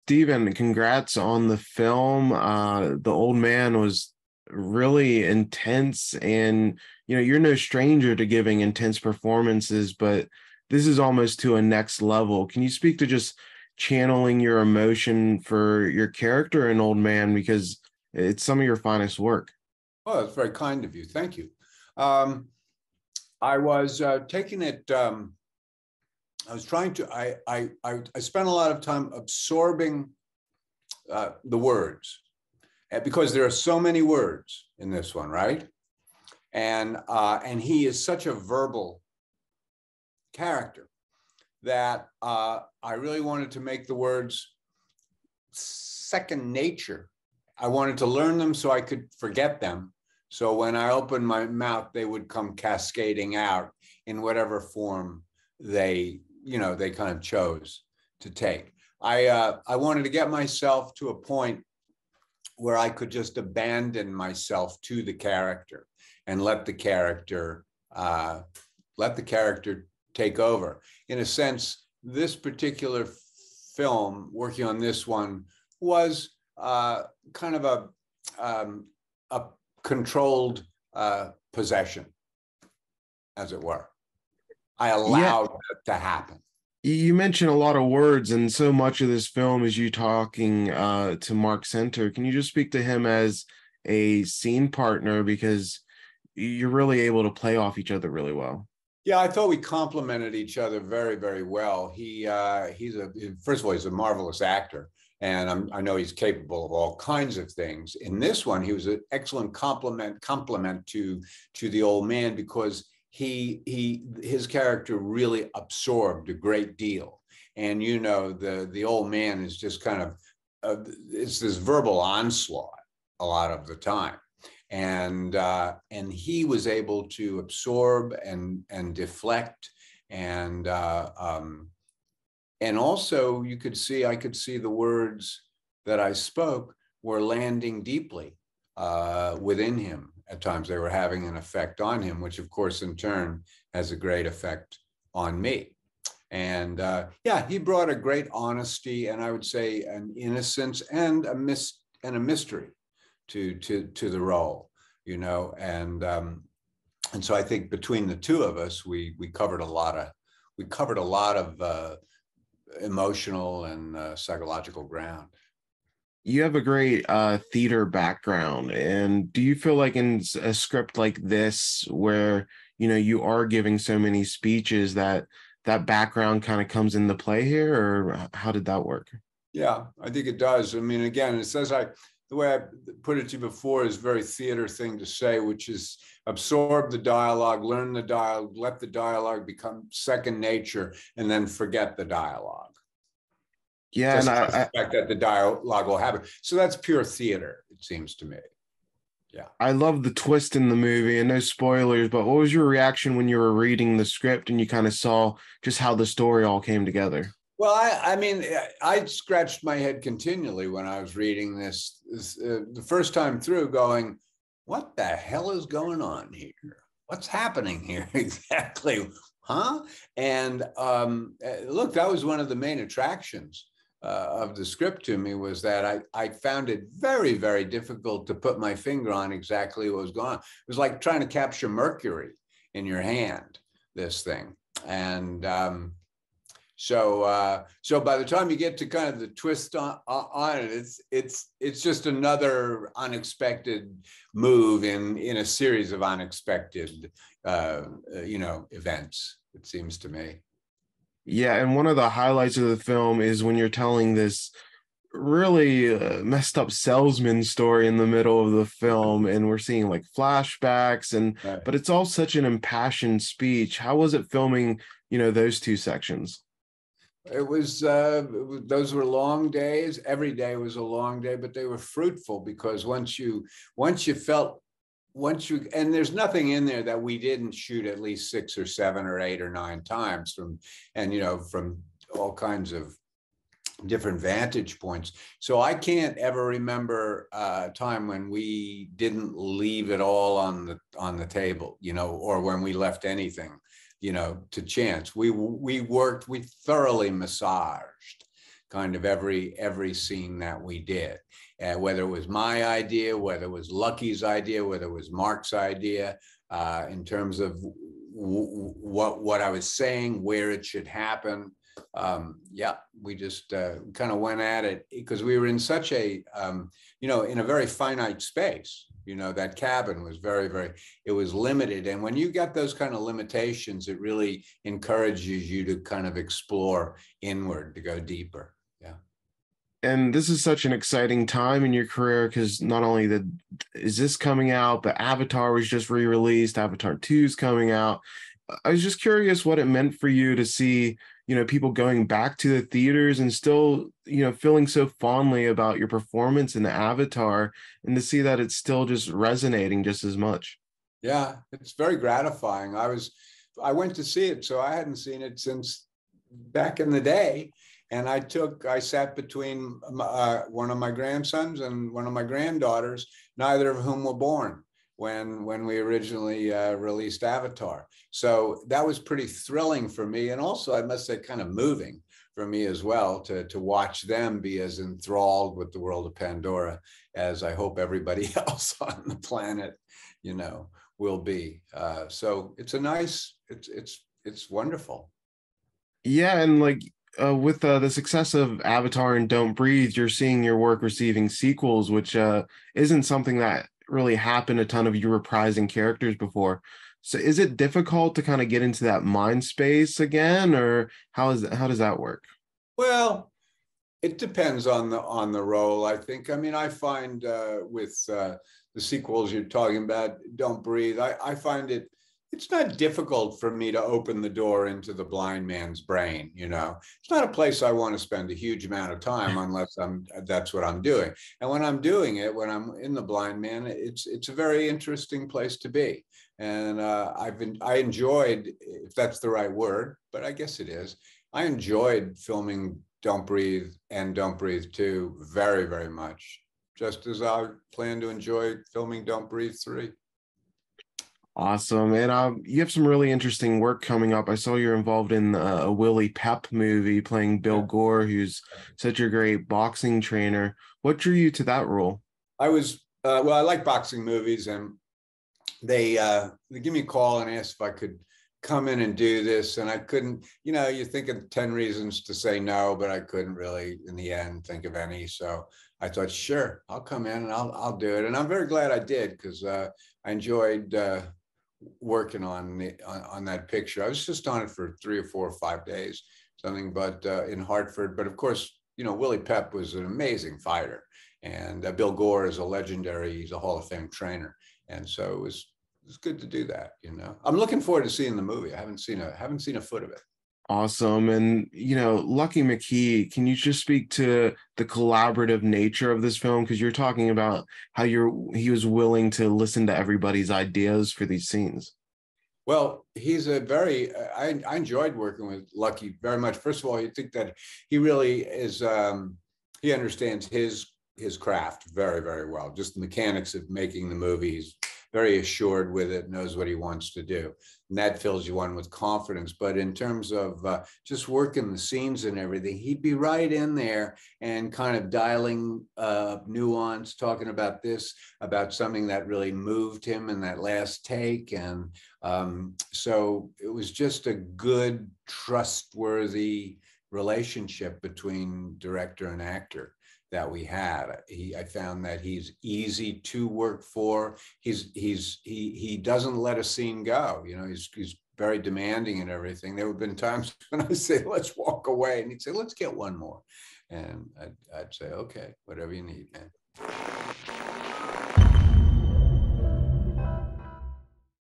Steven, congrats on the film. The Old Man was really intense, and you're no stranger to giving intense performances, but this is almost to a next level. Can you speak to just channeling your emotion for your character in Old Man, because it's some of your finest work? Oh, that's very kind of you. Thank you. I was taking it. I was trying to. I spent a lot of time absorbing the words, because there are so many words in this one, right? And he is such a verbal character that I really wanted to make the words second nature. I wanted to learn them so I could forget them. So when I opened my mouth, they would come cascading out in whatever form they kind of chose to take. I wanted to get myself to a point where I could just abandon myself to the character and let the character take over. In a sense, this particular film, working on this one, was kind of a controlled possession, as it were. I allowed that to happen. You mentioned a lot of words, and so much of this film is you talking to Mark Center. Can you just speak to him as a scene partner, because you're really able to play off each other really well? Yeah, I thought we complemented each other very, very well. First of all, he's a marvelous actor, and I know he's capable of all kinds of things. In this one, he was an excellent complement to the Old Man, because his character really absorbed a great deal. And the Old Man is just kind of it's this verbal onslaught a lot of the time. And he was able to absorb and deflect, and also I could see the words that I spoke were landing deeply within him. At times they were having an effect on him, which of course in turn has a great effect on me. And he brought a great honesty, and I would say an innocence and a mystery to the role, and so I think between the two of us, we covered a lot of emotional and psychological ground. You have a great theater background, and do you feel like in a script like this, where you are giving so many speeches, that background kind of comes into play here, or how did that work? Yeah, I think it does. I mean, again, it says the way I put it to you before is a very theater thing to say, which is absorb the dialogue, learn the dialogue, let the dialogue become second nature, and then forget the dialogue. Yeah, Just and I expect that the dialogue will happen. So that's pure theater, it seems to me. Yeah. I love the twist in the movie, and no spoilers, but what was your reaction when you were reading the script and you kind of saw just how the story all came together? Well, I mean, I scratched my head continually when I was reading this the first time through, going, what the hell is going on here? What's happening here exactly? Huh? And look, that was one of the main attractions of the script to me, was that I found it very, very difficult to put my finger on exactly what was going on. It was like trying to capture mercury in your hand, this thing. And so by the time you get to kind of the twist on it, it's just another unexpected move in a series of unexpected events, it seems to me. Yeah, and one of the highlights of the film is when you're telling this really messed up salesman story in the middle of the film, and we're seeing like flashbacks, Right. but it's all such an impassioned speech. How was it filming, those two sections? It was those were long days. Every day was a long day, but they were fruitful, because once you and there's nothing in there that we didn't shoot at least 6 or 7 or 8 or 9 times from all kinds of different vantage points. So I can't ever remember a time when we didn't leave it all on the table, or when we left anything, to chance. We thoroughly massaged kind of every scene that we did, whether it was my idea, whether it was Lucky's idea, whether it was Mark's idea, in terms of what I was saying, where it should happen. Yeah, we just kind of went at it because we were in such a, in a very finite space. That cabin was it was limited. And when you got those kind of limitations, it really encourages you to kind of explore inward, to go deeper. Yeah. And this is such an exciting time in your career because not only is this coming out, but Avatar was just re-released. Avatar 2 is coming out. I was just curious what it meant for you to see, people going back to the theaters and still, feeling so fondly about your performance in the Avatar, and to see that it's still just resonating just as much. Yeah, it's very gratifying. I went to see it, so I hadn't seen it since back in the day. And I sat between one of my grandsons and one of my granddaughters, neither of whom were born when we originally released Avatar. So that was pretty thrilling for me. And also, I must say, kind of moving for me as well to watch them be as enthralled with the world of Pandora as I hope everybody else on the planet, will be. So it's it's wonderful. Yeah, and with the success of Avatar and Don't Breathe, you're seeing your work receiving sequels, which isn't something that really happened a ton of you reprising characters before. So is it difficult to kind of get into that mind space again, or how does that work? Well, it depends on the role, I think. I mean, I find with the sequels you're talking about, Don't Breathe, I find it's not difficult for me to open the door into the blind man's brain. It's not a place I want to spend a huge amount of time unless that's what I'm doing. And when I'm doing it, when I'm in the blind man, it's a very interesting place to be. And I enjoyed, if that's the right word, but I guess it is. I enjoyed filming Don't Breathe and Don't Breathe 2 very, very much, just as I plan to enjoy filming Don't Breathe 3. Awesome. And you have some really interesting work coming up. I saw you're involved in a Willie Pep movie playing Bill Gore, who's such a great boxing trainer. What drew you to that role? I like boxing movies, and they give me a call and asked if I could come in and do this. And I couldn't, you think of 10 reasons to say no, but I couldn't really in the end think of any. So I thought, sure, I'll come in and I'll do it. And I'm very glad I did, because I enjoyed working on that picture. I was just on it for 3 or 4 or 5 days, something, but in Hartford. But of course, Willie Pep was an amazing fighter, and Bill Gore is he's a Hall of Fame trainer. And so it was good to do that. I'm looking forward to seeing the movie. I haven't seen a foot of it. Awesome. And, Lucky McKee, can you just speak to the collaborative nature of this film? Because you're talking about how he was willing to listen to everybody's ideas for these scenes. Well, he's I enjoyed working with Lucky very much. First of all, you think that he really is, he understands his craft very, very well. Just the mechanics of making the movies, very assured with it, knows what he wants to do. And that fills you on with confidence. But in terms of just working the scenes and everything, he'd be right in there and kind of dialing nuance, talking about something that really moved him in that last take. And so it was just a good, trustworthy relationship between director and actor that we had. I found that he's easy to work for. He doesn't let a scene go. He's very demanding and everything. There have been times when I say, let's walk away, and he'd say, let's get one more. And I'd say, okay, whatever you need, man.